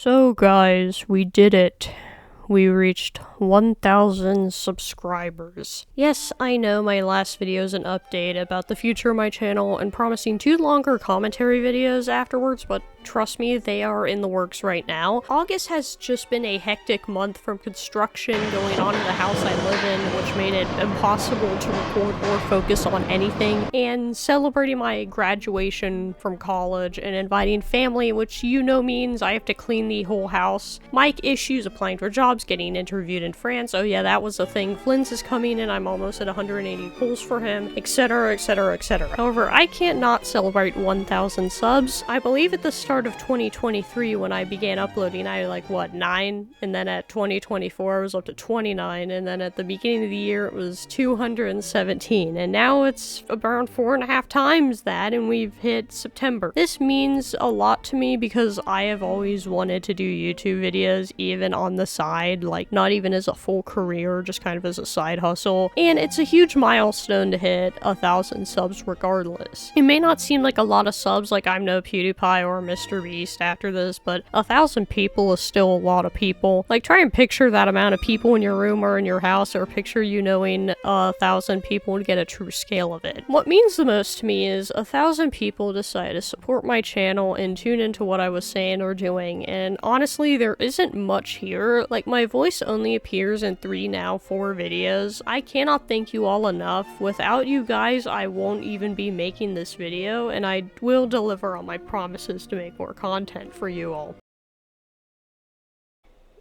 So guys, we did it. We reached 1,000 subscribers. Yes, I know my last video is an update about the future of my channel and promising 2 longer commentary videos afterwards, but trust me, they are in the works right now. August has just been a hectic month from construction going on in the house I live in, which made it impossible to record or focus on anything, and celebrating my graduation from college and inviting family, which you know means I have to clean the whole house. Mic issues, applying for jobs, getting interviewed in France. Oh yeah, that was a thing. Flynn's is coming and I'm almost at 180 polls for him, etc, etc, etc. However, I can't not celebrate 1,000 subs. I believe at the start of 2023 when I began uploading, I had 9, and then at 2024 I was up to 29, and then at the beginning of the year it was 217, and now it's around 4.5 times that, and we've hit September. This means a lot to me because I have always wanted to do YouTube videos, even on the side, like not even as a full career, just kind of as a side hustle, and it's a huge milestone to hit 1,000 subs regardless. It may not seem like a lot of subs, like I'm no PewDiePie or Mr. Beast after this, but 1,000 people is still a lot of people. Like, try and picture that amount of people in your room or in your house, or picture you knowing 1,000 people to get a true scale of it. What means the most to me is 1,000 people decide to support my channel and tune into what I was saying or doing, and honestly, there isn't much here. Like, my voice only appears in 3, now 4 videos. I cannot thank you all enough. Without you guys, I won't even be making this video, and I will deliver on my promises to make more content for you all.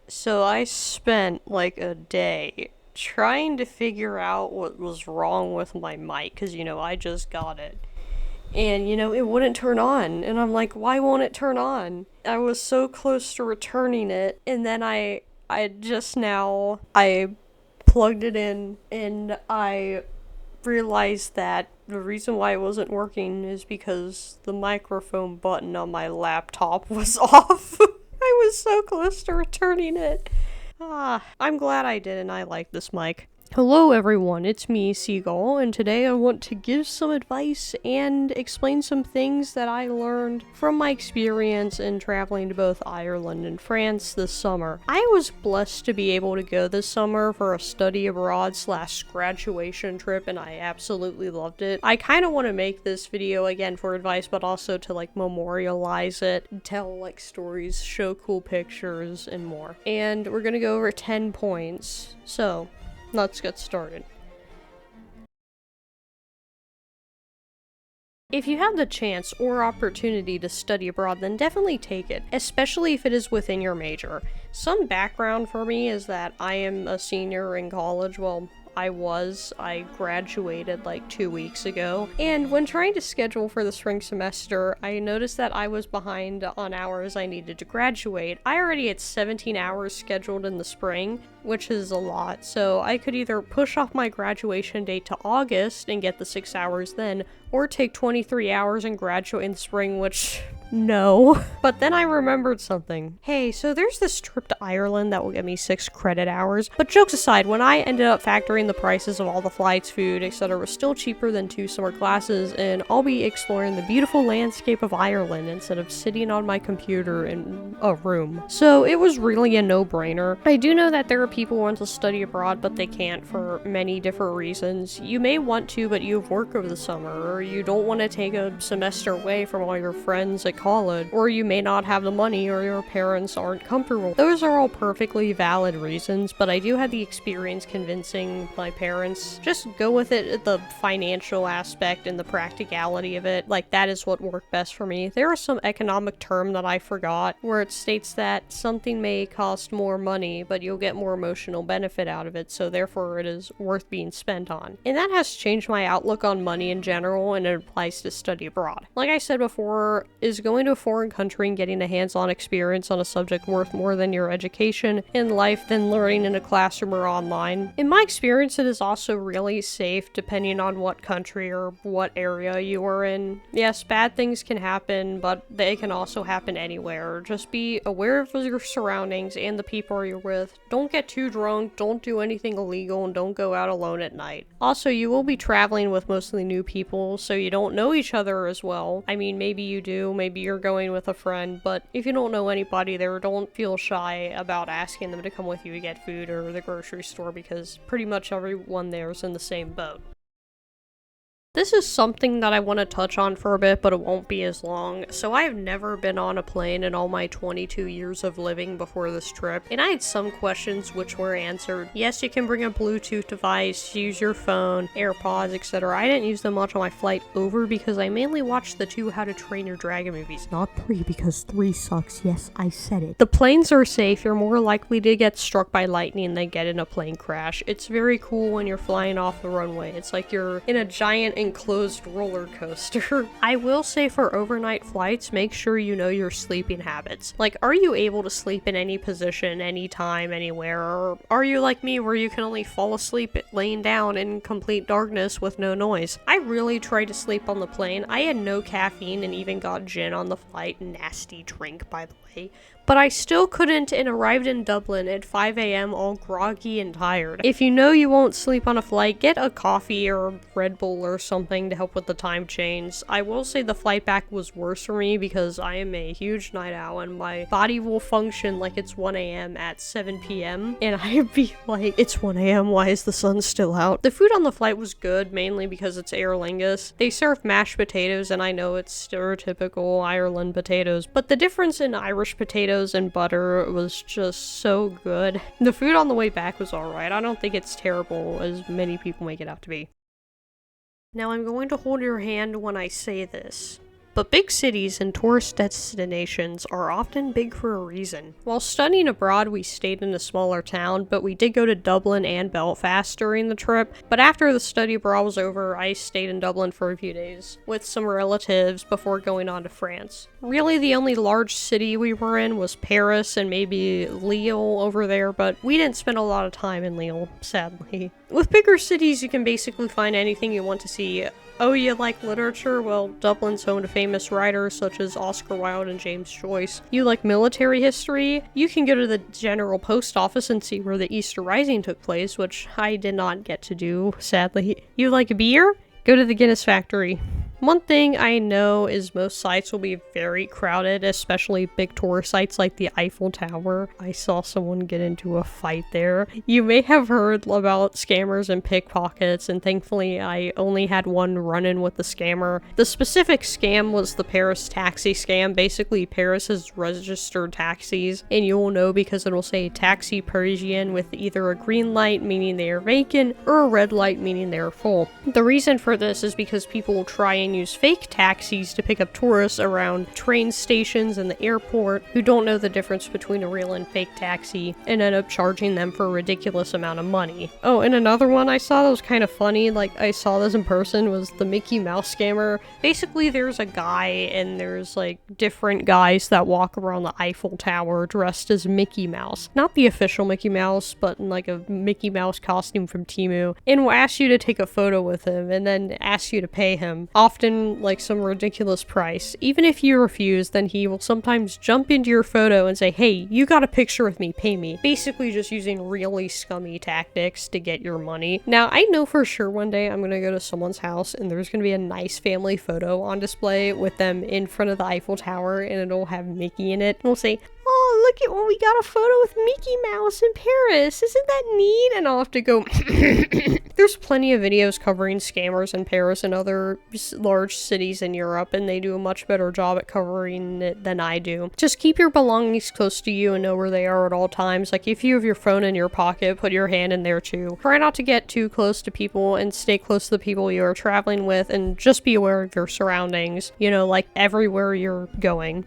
So I spent like a day trying to figure out what was wrong with my mic, because I just got it. And it wouldn't turn on, and I'm like, why won't it turn on? I was so close to returning it, and then I plugged it in, and I realized that the reason why it wasn't working is because the microphone button on my laptop was off. I was so close to returning it. I'm glad I did, and I like this mic. Hello everyone, it's me, Seagull, and today I want to give some advice and explain some things that I learned from my experience in traveling to both Ireland and France this summer. I was blessed to be able to go this summer for a study abroad / graduation trip, and I absolutely loved it. I kind of want to make this video again for advice, but also to memorialize it, tell stories, show cool pictures, and more. And we're gonna go over 10 points. So, let's get started. If you have the chance or opportunity to study abroad, then definitely take it, especially if it is within your major. Some background for me is that I am a senior in college. Well, I graduated 2 weeks ago, and when trying to schedule for the spring semester, I noticed that I was behind on hours I needed to graduate. I already had 17 hours scheduled in the spring, which is a lot, so I could either push off my graduation date to August and get the 6 hours then, or take 23 hours and graduate in the spring, which no. But then I remembered something. Hey, so there's this trip to Ireland that will get me 6 credit hours. But jokes aside, when I ended up factoring the prices of all the flights, food, etc., was still cheaper than 2 summer classes, and I'll be exploring the beautiful landscape of Ireland instead of sitting on my computer in a room. So it was really a no-brainer. I do know that there are people who want to study abroad, but they can't for many different reasons. You may want to, but you have work over the summer, or you don't want to take a semester away from all your friends at college, or you may not have the money, or your parents aren't comfortable. Those are all perfectly valid reasons, but I do have the experience convincing my parents. Just go with it, the financial aspect and the practicality of it. That is what worked best for me. There is some economic term that I forgot where it states that something may cost more money, but you'll get more emotional benefit out of it, so therefore it is worth being spent on. And that has changed my outlook on money in general, and it applies to study abroad. Like I said before, is going to a foreign country and getting a hands-on experience on a subject worth more than your education in life than learning in a classroom or online? In my experience, it is also really safe depending on what country or what area you are in. Yes, bad things can happen, but they can also happen anywhere. Just be aware of your surroundings and the people you're with. Don't get too drunk, don't do anything illegal, and don't go out alone at night. Also, you will be traveling with mostly new people, so you don't know each other as well. I mean, maybe you do, maybe maybe you're going with a friend, but if you don't know anybody there, don't feel shy about asking them to come with you to get food or the grocery store, because pretty much everyone there is in the same boat. This is something that I want to touch on for a bit, but it won't be as long. So I've never been on a plane in all my 22 years of living before this trip, and I had some questions which were answered. Yes, you can bring a Bluetooth device, use your phone, AirPods, etc. I didn't use them much on my flight over because I mainly watched the 2 How to Train Your Dragon movies. Not 3, because 3 sucks. Yes, I said it. The planes are safe. You're more likely to get struck by lightning than get in a plane crash. It's very cool when you're flying off the runway. It's like you're in a giant enclosed roller coaster. I will say for overnight flights, make sure you know your sleeping habits. Like, are you able to sleep in any position, anytime, anywhere? Or are you like me where you can only fall asleep laying down in complete darkness with no noise? I really tried to sleep on the plane. I had no caffeine and even got gin on the flight. Nasty drink, by the way. But I still couldn't, and arrived in Dublin at 5 a.m. all groggy and tired. If you know you won't sleep on a flight, get a coffee or a Red Bull or something to help with the time change. I will say the flight back was worse for me because I am a huge night owl and my body will function like it's 1 a.m. at 7 p.m. And I'd be like, it's 1 a.m., why is the sun still out? The food on the flight was good, mainly because it's Aer Lingus. They serve mashed potatoes, and I know it's stereotypical Ireland potatoes, but the difference in Irish potatoes and butter was just so good. The food on the way back was alright. I don't think it's terrible as many people make it out to be. Now I'm going to hold your hand when I say this, but big cities and tourist destinations are often big for a reason. While studying abroad, we stayed in a smaller town, but we did go to Dublin and Belfast during the trip. But after the study abroad was over, I stayed in Dublin for a few days with some relatives before going on to France. Really, the only large city we were in was Paris and maybe Lille over there, but we didn't spend a lot of time in Lille, sadly. With bigger cities, you can basically find anything you want to see. Oh, you like literature? Well, Dublin's home to famous writers such as Oscar Wilde and James Joyce. You like military history? You can go to the General Post Office and see where the Easter Rising took place, which I did not get to do, sadly. You like beer? Go to the Guinness factory. One thing I know is most sites will be very crowded, especially big tourist sites like the Eiffel Tower. I saw someone get into a fight there. You may have heard about scammers and pickpockets, and thankfully I only had one run-in with the scammer. The specific scam was the Paris taxi scam. Basically, Paris has registered taxis, and you will know because it will say taxi Parisian with either a green light, meaning they are vacant, or a red light, meaning they are full. The reason for this is because people will try and use fake taxis to pick up tourists around train stations and the airport who don't know the difference between a real and fake taxi and end up charging them for a ridiculous amount of money. Oh, and another one I saw that was kind of funny, like I saw this in person, was the Mickey Mouse scammer. Basically, there's a guy and there's like different guys that walk around the Eiffel Tower dressed as Mickey Mouse. Not the official Mickey Mouse, but in like a Mickey Mouse costume from Temu, and will ask you to take a photo with him and then ask you to pay him. Often like some ridiculous price. Even if you refuse, then he will sometimes jump into your photo and say, hey, you got a picture with me, pay me. Basically just using really scummy tactics to get your money. Now, I know for sure one day I'm gonna go to someone's house and there's gonna be a nice family photo on display with them in front of the Eiffel Tower, and it'll have Mickey in it. And we'll say, oh, look at when we got a photo with Mickey Mouse in Paris. Isn't that neat? And I'll have to go, there's plenty of videos covering scammers in Paris and other large cities in Europe, and they do a much better job at covering it than I do. Just keep your belongings close to you and know where they are at all times. Like if you have your phone in your pocket, put your hand in there too. Try not to get too close to people and stay close to the people you are traveling with, and just be aware of your surroundings, you know, like everywhere you're going.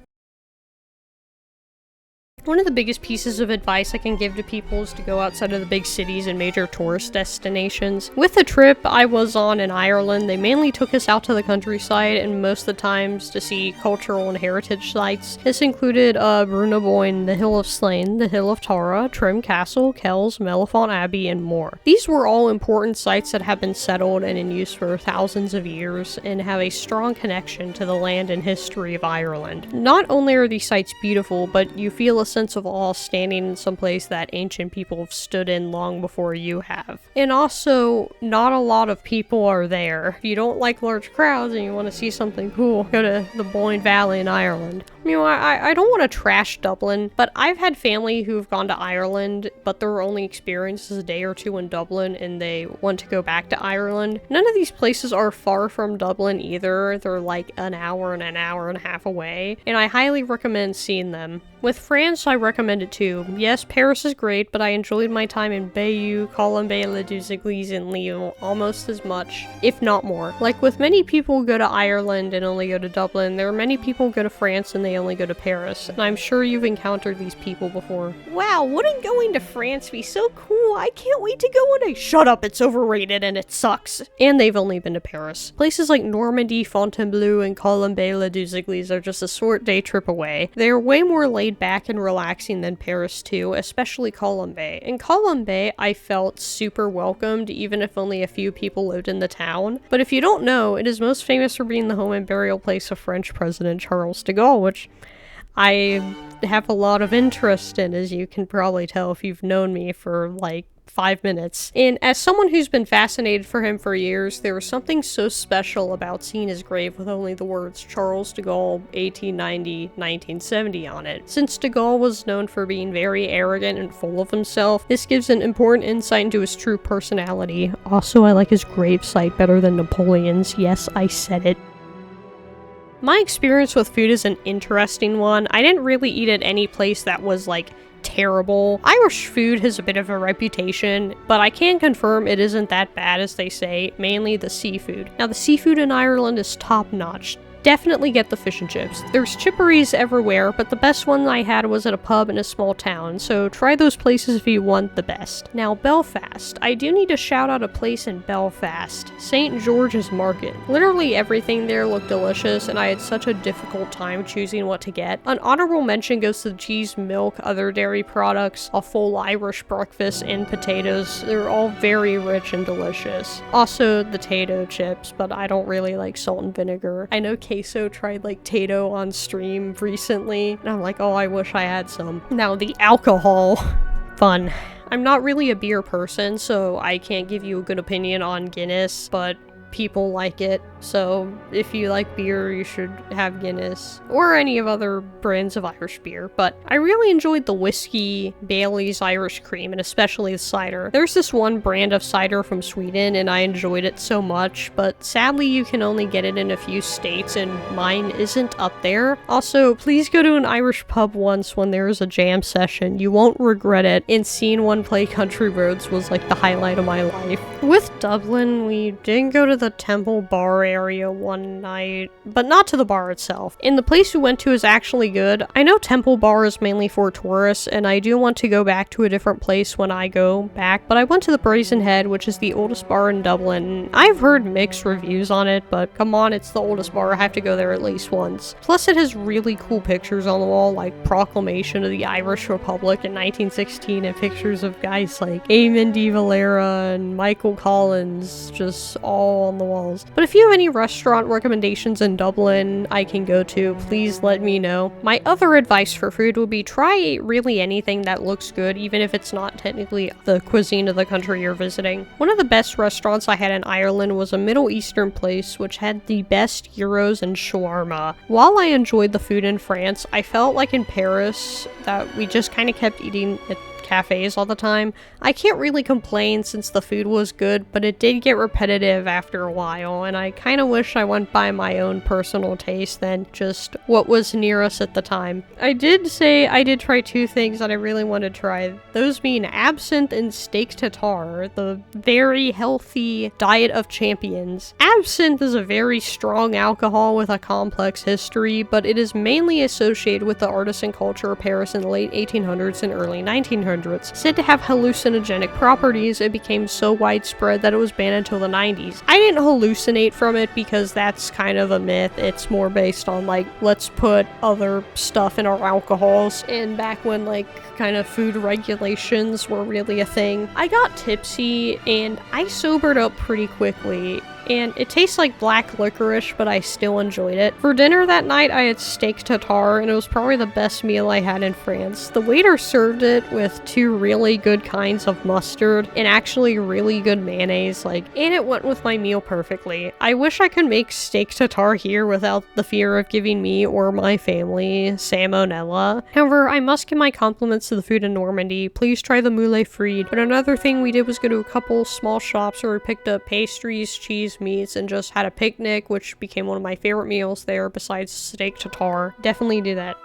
One of the biggest pieces of advice I can give to people is to go outside of the big cities and major tourist destinations. With the trip I was on in Ireland, they mainly took us out to the countryside and most of the times to see cultural and heritage sites. This included Brunaboyne, the Hill of Slane, the Hill of Tara, Trim Castle, Kells, Mellifont Abbey, and more. These were all important sites that have been settled and in use for thousands of years and have a strong connection to the land and history of Ireland. Not only are these sites beautiful, but you feel a sense of awe standing in some place that ancient people have stood in long before you have. And also, not a lot of people are there. If you don't like large crowds and you want to see something cool, go to the Boyne Valley in Ireland. You know, I don't want to trash Dublin, but I've had family who've gone to Ireland, but their only experience is a day or two in Dublin, and they want to go back to Ireland. None of these places are far from Dublin either. They're like an hour and a half away, and I highly recommend seeing them. With France, I recommend it too. Yes, Paris is great, but I enjoyed my time in Bayeux, Colombey, Les Deux Églises, and Lyon almost as much, if not more. Like with many people who go to Ireland and only go to Dublin, there are many people who go to France and they only go to Paris, and I'm sure you've encountered these people before. Wow, wouldn't going to France be so cool? I can't wait to go on a— Shut up, it's overrated and it sucks. And they've only been to Paris. Places like Normandy, Fontainebleau, and Colombey, Les Deux Églises are just a short day trip away. They are way more laid back and relaxing than Paris too, especially Colombey. In Colombey, I felt super welcomed, even if only a few people lived in the town. But if you don't know, it is most famous for being the home and burial place of French President Charles de Gaulle, which I have a lot of interest in, as you can probably tell if you've known me for like 5 minutes. And as someone who's been fascinated for him for years, there was something so special about seeing his grave with only the words Charles de Gaulle 1890-1970 on it. Since de Gaulle was known for being very arrogant and full of himself, this gives an important insight into his true personality. Also, I like his gravesite better than Napoleon's. Yes, I said it. My experience with food is an interesting one. I didn't really eat at any place that was like terrible. Irish food has a bit of a reputation, but I can confirm it isn't that bad as they say, mainly the seafood. Now the seafood in Ireland is top notch. Definitely get the fish and chips. There's chipperies everywhere, but the best one I had was at a pub in a small town, so try those places if you want the best. Now, Belfast. I do need to shout out a place in Belfast. St. George's Market. Literally everything there looked delicious, and I had such a difficult time choosing what to get. An honorable mention goes to the cheese, milk, other dairy products, a full Irish breakfast, and potatoes. They're all very rich and delicious. Also, the Tato chips, but I don't really like salt and vinegar. I know Queso tried like Tato on stream recently, and I'm like, oh, I wish I had some. Now the alcohol. Fun. I'm not really a beer person, so I can't give you a good opinion on Guinness, but people like it, so if you like beer, you should have Guinness or any of other brands of Irish beer. But I really enjoyed the whiskey, Bailey's Irish Cream, and especially the cider. There's this one brand of cider from Sweden, and I enjoyed it so much, but sadly you can only get it in a few states, and mine isn't up there. Also, please go to an Irish pub once when there is a jam session. You won't regret it, and seeing one play Country Roads was like the highlight of my life. With Dublin, we didn't go to the Temple Bar area one night, but not to the bar itself. And the place we went to is actually good. I know Temple Bar is mainly for tourists, and I do want to go back to a different place when I go back, but I went to the Brazen Head, which is the oldest bar in Dublin. I've heard mixed reviews on it, but come on, it's the oldest bar. I have to go there at least once. Plus, it has really cool pictures on the wall, like Proclamation of the Irish Republic in 1916, and pictures of guys like Eamon de Valera and Michael Collins, just all on the walls. But if you have any restaurant recommendations in Dublin I can go to, please let me know. My other advice for food would be try really anything that looks good, even if it's not technically the cuisine of the country you're visiting. One of the best restaurants I had in Ireland was a Middle Eastern place which had the best gyros and shawarma. While I enjoyed the food in France, I felt like in Paris that we just kind of kept eating at cafes all the time. I can't really complain since the food was good, but it did get repetitive after a while, and I kind of wish I went by my own personal taste than just what was near us at the time. I did say I did try two things that I really wanted to try, those being absinthe and steak tartare, the very healthy diet of champions. Absinthe is a very strong alcohol with a complex history, but it is mainly associated with the artisan culture of Paris in the late 1800s and early 1900s. Said to have hallucinogenic properties, it became so widespread that it was banned until the 90s. I didn't hallucinate from it because that's kind of a myth. It's more based on like, let's put other stuff in our alcohols, and back when like kind of food regulations were really a thing. I got tipsy and I sobered up pretty quickly. and it tastes like black licorice, but I still enjoyed it. For dinner that night, I had steak tartare, and it was probably the best meal I had in France. The waiter served it with 2 really good kinds of mustard, and actually really good mayonnaise, and it went with my meal perfectly. I wish I could make steak tartare here without the fear of giving me or my family salmonella. However, I must give my compliments to the food in Normandy. Please try the moule frites. But another thing we did was go to a couple small shops where we picked up pastries, cheese, meats, and just had a picnic, which became one of my favorite meals there besides steak tartare. Definitely do that.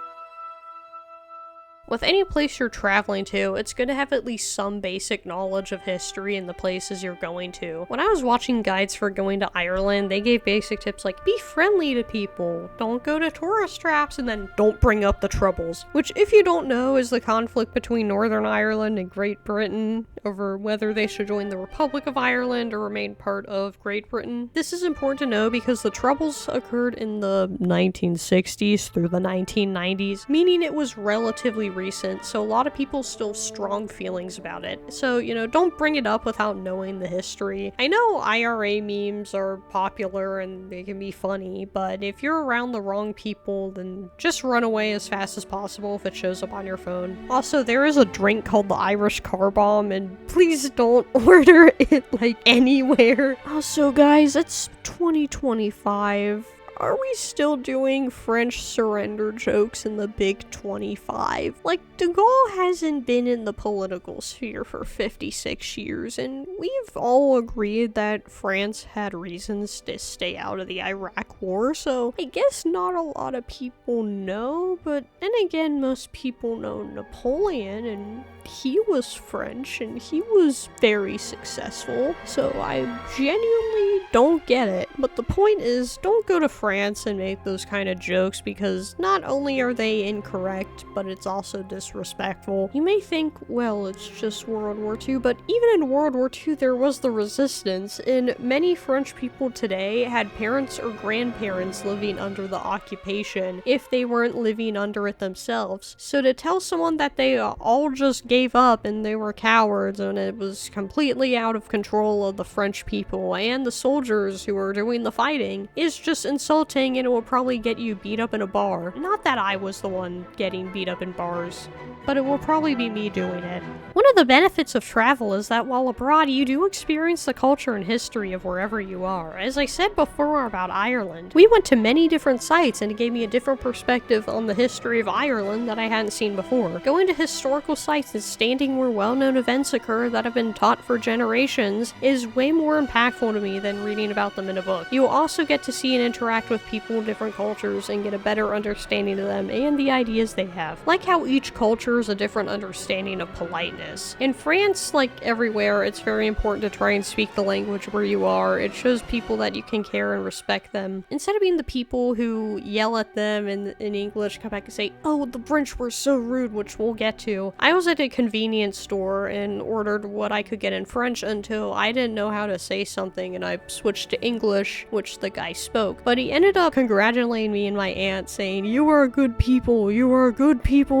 With any place you're traveling to, it's good to have at least some basic knowledge of history in the places you're going to. When I was watching guides for going to Ireland, they gave basic tips like be friendly to people, don't go to tourist traps, and then don't bring up the Troubles, which if you don't know is the conflict between Northern Ireland and Great Britain over whether they should join the Republic of Ireland or remain part of Great Britain. This is important to know because the Troubles occurred in the 1960s through the 1990s, meaning it was relatively recent, so a lot of people still have strong feelings about it. So, don't bring it up without knowing the history. I know IRA memes are popular and they can be funny, but if you're around the wrong people, then just run away as fast as possible if it shows up on your phone. Also, there is a drink called the Irish Car Bomb, and please don't order it anywhere. Also, guys, it's 2025. Are we still doing French surrender jokes in the Big 25? De Gaulle hasn't been in the political sphere for 56 years, and we've all agreed that France had reasons to stay out of the Iraq War, so I guess not a lot of people know, but then again, most people know Napoleon, and he was French, and he was very successful, so I genuinely don't get it. But the point is, don't go to France and make those kind of jokes, because not only are they incorrect, but it's also disrespectful. You may think, well, it's just World War II, but even in World War II, there was the resistance, and many French people today had parents or grandparents living under the occupation if they weren't living under it themselves. So to tell someone that they all just gave up and they were cowards and it was completely out of control of the French people and the soldiers who were doing the fighting is just insulting, and it will probably get you beat up in a bar. Not that I was the one getting beat up in bars, but it will probably be me doing it. One of the benefits of travel is that while abroad, you do experience the culture and history of wherever you are. As I said before about Ireland, we went to many different sites and it gave me a different perspective on the history of Ireland that I hadn't seen before. Going to historical sites and standing where well-known events occur that have been taught for generations is way more impactful to me than reading about them in a book. You will also get to see and interact with people of different cultures and get a better understanding of them and the ideas they have. Like how each culture is a different understanding of politeness. In France, like everywhere, it's very important to try and speak the language where you are. It shows people that you can care and respect them. Instead of being the people who yell at them and in English come back and say, oh, the French were so rude, which we'll get to. I was at a convenience store and ordered what I could get in French until I didn't know how to say something and I switched to English, which the guy spoke. But he ended up congratulating me and my aunt saying, you are good people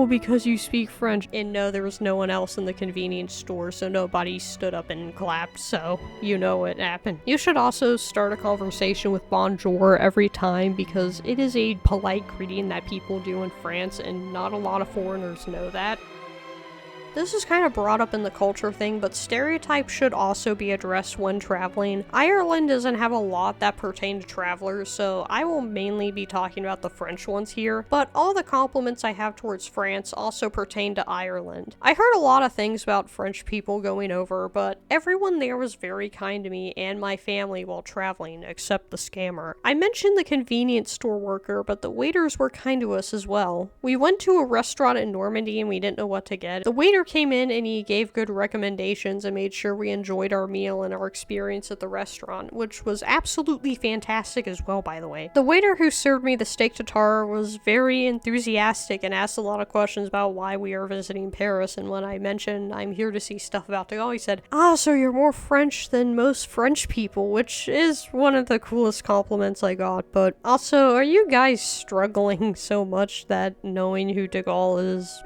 because you speak French. And no, there was no one else in the convenience store, so nobody stood up and clapped, so you know what happened. You should also start a conversation with bonjour every time because it is a polite greeting that people do in France and not a lot of foreigners know that. This is kind of brought up in the culture thing, but stereotypes should also be addressed when traveling. Ireland doesn't have a lot that pertain to travelers, so I will mainly be talking about the French ones here, but all the compliments I have towards France also pertain to Ireland. I heard a lot of things about French people going over, but everyone there was very kind to me and my family while traveling, except the scammer. I mentioned the convenience store worker, but the waiters were kind to us as well. We went to a restaurant in Normandy and we didn't know what to get. The waiter came in and he gave good recommendations and made sure we enjoyed our meal and our experience at the restaurant, which was absolutely fantastic as well, by the way. The waiter who served me the steak tartare was very enthusiastic and asked a lot of questions about why we are visiting Paris, and when I mentioned I'm here to see stuff about De Gaulle, he said, so you're more French than most French people, which is one of the coolest compliments I got. But also, are you guys struggling so much that knowing who De Gaulle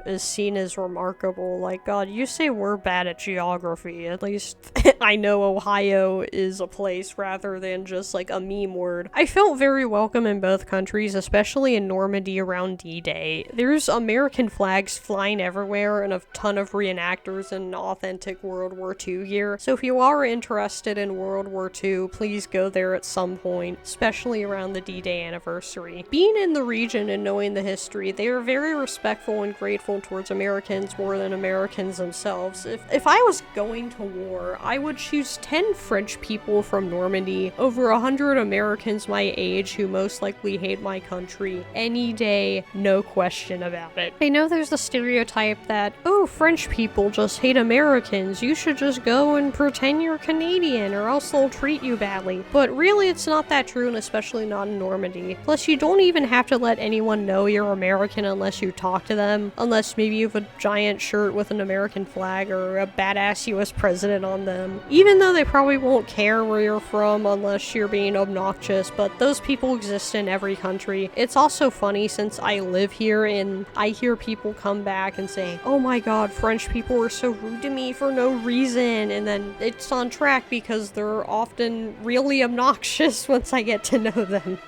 is seen as remarkable? like, God, you say we're bad at geography. At least I know Ohio is a place rather than just like a meme word. I felt very welcome in both countries, especially in Normandy around D-Day. There's American flags flying everywhere and a ton of reenactors in authentic World War II gear. So if you are interested in World War II, please go there at some point, especially around the D-Day anniversary. Being in the region and knowing the history, they are very respectful and grateful towards Americans more than Americans themselves. If I was going to war, I would choose 10 French people from Normandy over 100 Americans my age who most likely hate my country any day, no question about it. I know there's the stereotype that, oh, French people just hate Americans, you should just go and pretend you're Canadian or else they'll treat you badly. But really, it's not that true, and especially not in Normandy. Plus, you don't even have to let anyone know you're American unless you talk to them, unless maybe you have a giant shirt with an American flag or a badass US president on them. Even though they probably won't care where you're from unless you're being obnoxious, but those people exist in every country. It's also funny since I live here and I hear people come back and say, oh my god, French people were so rude to me for no reason, and then it's on track because they're often really obnoxious once I get to know them.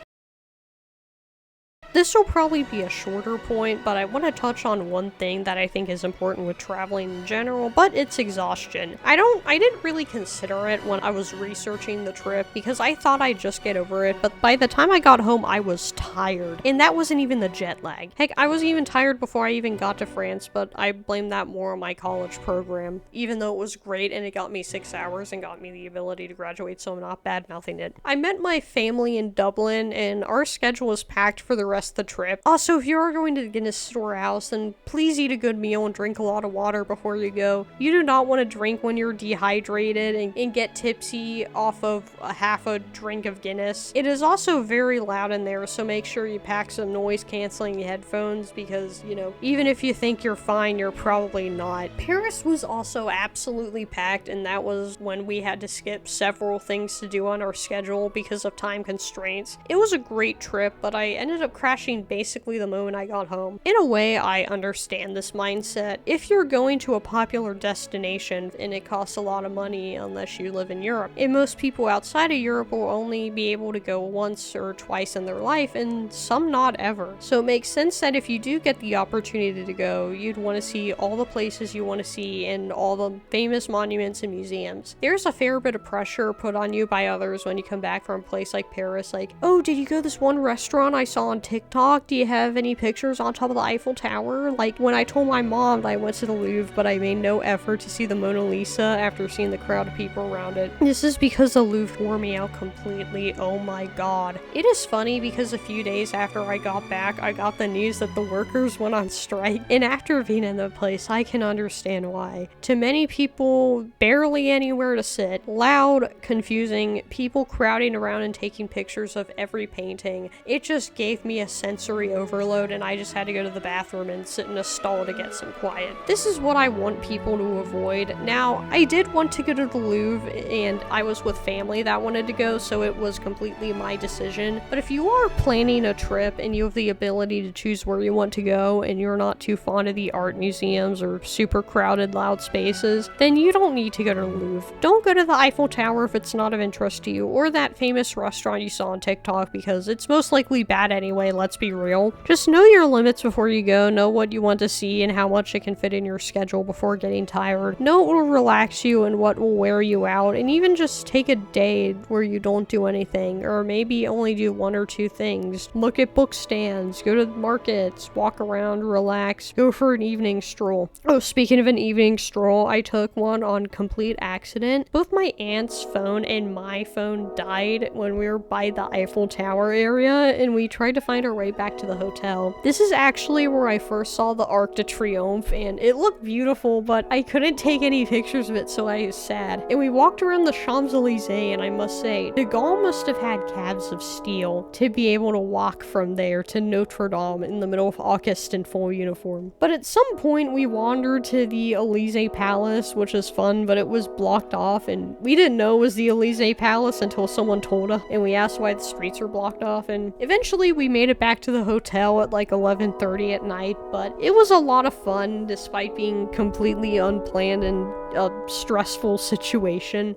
This will probably be a shorter point, but I want to touch on one thing that I think is important with traveling in general, but it's exhaustion. I didn't really consider it when I was researching the trip because I thought I'd just get over it, but by the time I got home, I was tired. And that wasn't even the jet lag. Heck, I was even tired before I even got to France, but I blame that more on my college program. Even though it was great and it got me 6 hours and got me the ability to graduate, so I'm not bad-mouthing it. I met my family in Dublin, and our schedule was packed for the rest of the trip. Also, if you are going to the Guinness Storehouse, then please eat a good meal and drink a lot of water before you go. You do not want to drink when you're dehydrated and get tipsy off of half a drink of Guinness. It is also very loud in there, so make sure you pack some noise-canceling headphones because, you know, even if you think you're fine, you're probably not. Paris was also absolutely packed, and that was when we had to skip several things to do on our schedule because of time constraints. It was a great trip, but I ended up crashing basically the moment I got home. In a way, I understand this mindset. If you're going to a popular destination and it costs a lot of money unless you live in Europe, and most people outside of Europe will only be able to go once or twice in their life, and some not ever. So it makes sense that if you do get the opportunity to go, you'd want to see all the places you want to see and all the famous monuments and museums. There's a fair bit of pressure put on you by others when you come back from a place like Paris, like, oh, did you go to this one restaurant I saw on TikTok? Do you have any pictures on top of the Eiffel Tower? Like, when I told my mom that I went to the Louvre, but I made no effort to see the Mona Lisa after seeing the crowd of people around it. This is because the Louvre wore me out completely. Oh my god. It is funny because a few days after I got back, I got the news that the workers went on strike. And after being in the place, I can understand why. To many people, barely anywhere to sit. Loud, confusing, people crowding around and taking pictures of every painting. It just gave me a sensory overload, and I just had to go to the bathroom and sit in a stall to get some quiet. This is what I want people to avoid. Now, I did want to go to the Louvre, and I was with family that wanted to go, so it was completely my decision. But if you are planning a trip and you have the ability to choose where you want to go, and you're not too fond of the art museums or super crowded, loud spaces, then you don't need to go to the Louvre. Don't go to the Eiffel Tower if it's not of interest to you, or that famous restaurant you saw on TikTok, because it's most likely bad anyway, let's be real. Just know your limits before you go, know what you want to see and how much it can fit in your schedule before getting tired. Know what will relax you and what will wear you out, and even just take a day where you don't do anything, or maybe only do one or two things. Look at book stands, go to markets, walk around, relax, go for an evening stroll. Oh, speaking of an evening stroll, I took one on complete accident. Both my aunt's phone and my phone died when we were by the Eiffel Tower area, and we tried to find our way back to the hotel. This is actually where I first saw the Arc de Triomphe, and it looked beautiful, but I couldn't take any pictures of it, so I was sad. And we walked around the Champs-Elysees, and I must say, de Gaulle must have had calves of steel to be able to walk from there to Notre Dame in the middle of August in full uniform. But at some point, we wandered to the Élysée Palace, which is fun, but it was blocked off, and we didn't know it was the Élysée Palace until someone told us, and we asked why the streets were blocked off, and eventually we made it it back to the hotel at like 11:30 at night, but it was a lot of fun despite being completely unplanned and a stressful situation.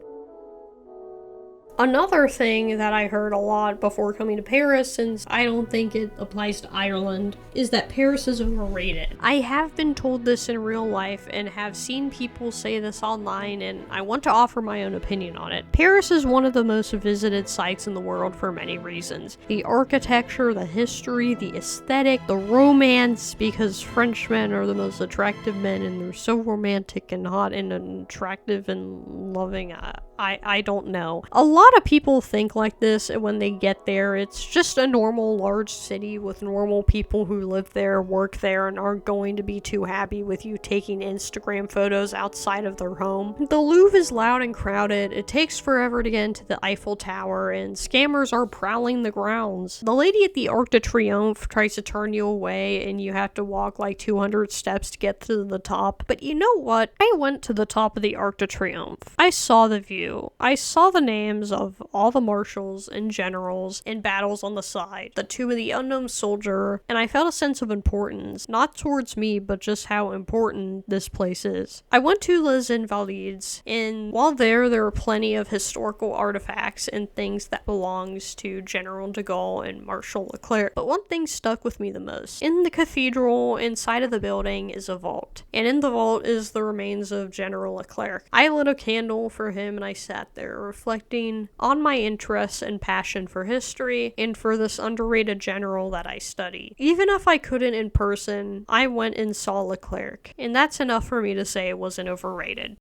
Another thing that I heard a lot before coming to Paris, since I don't think it applies to Ireland, is that Paris is overrated. I have been told this in real life and have seen people say this online, and I want to offer my own opinion on it. Paris is one of the most visited sites in the world for many reasons. The architecture, the history, the aesthetic, the romance, because Frenchmen are the most attractive men and they're so romantic and hot and attractive and loving. I don't know. A lot of people think like this, and when they get there, it's just a normal large city with normal people who live there, work there, and aren't going to be too happy with you taking Instagram photos outside of their home. The Louvre is loud and crowded, it takes forever to get into the Eiffel Tower, and scammers are prowling the grounds. The lady at the Arc de Triomphe tries to turn you away, and you have to walk like 200 steps to get to the top. But you know what? I went to the top of the Arc de Triomphe. I saw the view. I saw the names of all the marshals and generals in battles on the side, the Tomb of the Unknown Soldier, and I felt a sense of importance, not towards me, but just how important this place is. I went to Les Invalides, and while there were plenty of historical artifacts and things that belongs to General de Gaulle and Marshal Leclerc, but one thing stuck with me the most. In the cathedral, inside of the building, is a vault, and in the vault is the remains of General Leclerc. I lit a candle for him, and I sat there reflecting on my interest and passion for history and for this underrated general that I study. Even if I couldn't in person, I went and saw Leclerc, and that's enough for me to say it wasn't overrated.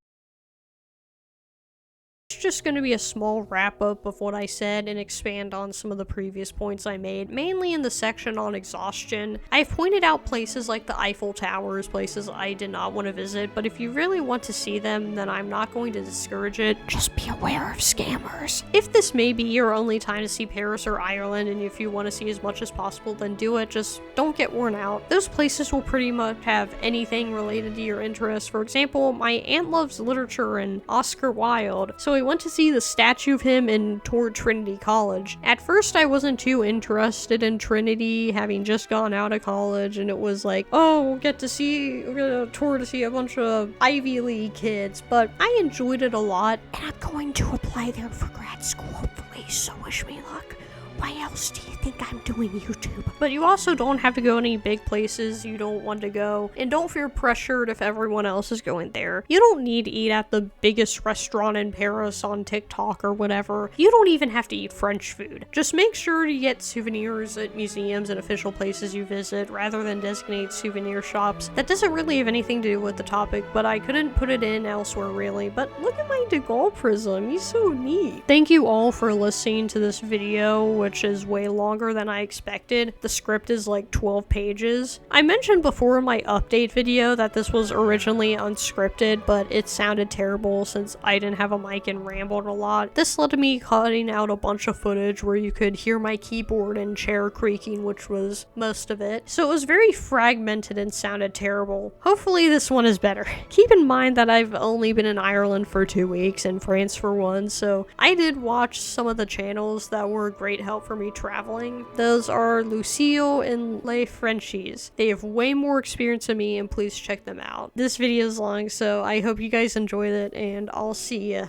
It's just going to be a small wrap up of what I said and expand on some of the previous points I made, mainly in the section on exhaustion. I've pointed out places like the Eiffel Towers, places I did not want to visit, but if you really want to see them, then I'm not going to discourage it. Just be aware of scammers. If this may be your only time to see Paris or Ireland, and if you want to see as much as possible, then do it. Just don't get worn out. Those places will pretty much have anything related to your interests. For example, my aunt loves literature and Oscar Wilde, so I went to see the statue of him and toured Trinity College. At first, I wasn't too interested in Trinity, having just gone out of college, and it was like, oh, we're gonna tour to see a bunch of Ivy League kids, but I enjoyed it a lot. And I'm going to apply there for grad school, hopefully, so wish me luck. Why else do you think I'm doing YouTube? But you also don't have to go any big places you don't want to go, and don't feel pressured if everyone else is going there. You don't need to eat at the biggest restaurant in Paris on TikTok or whatever. You don't even have to eat French food. Just make sure to get souvenirs at museums and official places you visit rather than designate souvenir shops. That doesn't really have anything to do with the topic, but I couldn't put it in elsewhere really. But look at my de Gaulle prism, he's so neat. Thank you all for listening to this video, which is way longer than I expected. The script is like 12 pages. I mentioned before in my update video that this was originally unscripted, but it sounded terrible since I didn't have a mic and rambled a lot. This led to me cutting out a bunch of footage where you could hear my keyboard and chair creaking, which was most of it. So it was very fragmented and sounded terrible. Hopefully this one is better. Keep in mind that I've only been in Ireland for 2 weeks and France for 1, so I did watch some of the channels that were a great help for me traveling. Those are Lucille and Les Frenchies. They have way more experience than me, and please check them out. This video is long, so I hope you guys enjoyed it, and I'll see ya.